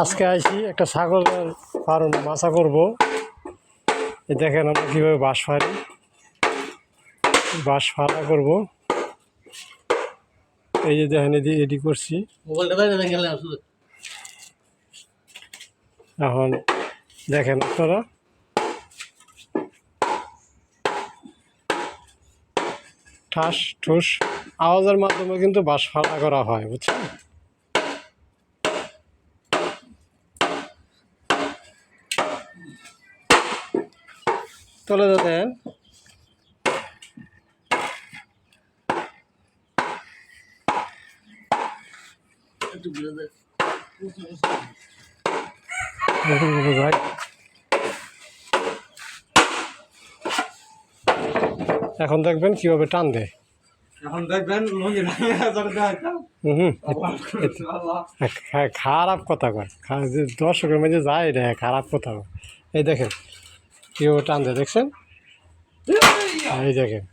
আজকে আইছি একটা ছাগলের ফার্ম মাছা করব। এই দেখেন আমরা কীভাবে বাঁশ ফাড়ি, বাঁশ ফাড়া করব। এই যে দেখেন এডি করছি। এখন দেখেন আপনারা ঠাস ঠুস আওয়াজের মাধ্যমে কিন্তু বাঁশ ফাড়া করা হয়, বুঝছেন? তুলে দেন। ভাই এখন দেখবেন কিভাবে টান দেয়। এখন দেখবেন খারাপ কথা কয়, দর্শকের মাঝে যায় রে, খারাপ কথা কয়। এই দেখেন কিভাবে টান দেয়, দেখছেন? এই দেখেন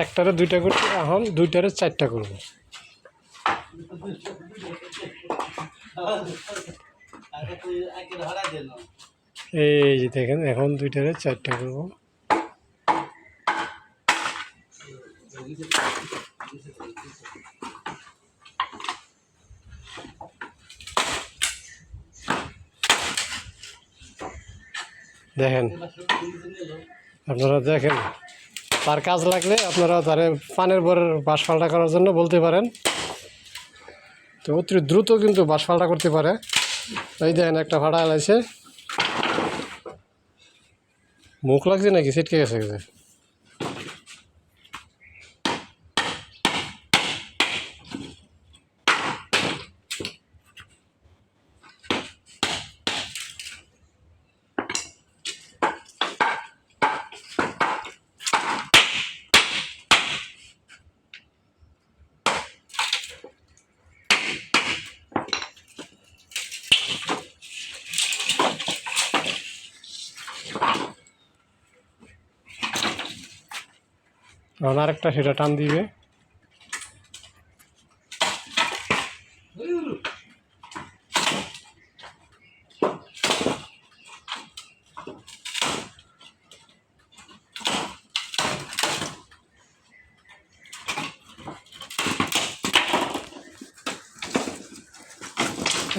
একটারে দুইটা করছি, এখন দুইটারে চারটা করবো। এই যে দেখেন এখন দুইটারে চারটা করবো। দেখেন আপনারা দেখেন, তার কাজ লাগলে আপনারা তারে পানের বরের বাঁশ ফাল্টা করার জন্য বলতে পারেন। তো অতি দ্রুত কিন্তু বাঁশ ফাল্টা করতে পারে। এই দেখেন একটা ফাটা এলাইছে, মুখ লাগছে নাকি ছিটকে গেছে। এখন আরেকটা সেটা টান দিবে।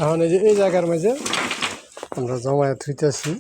এখন এই যে এই জায়গার মাঝে আমরা জমায়েত হইতেছি।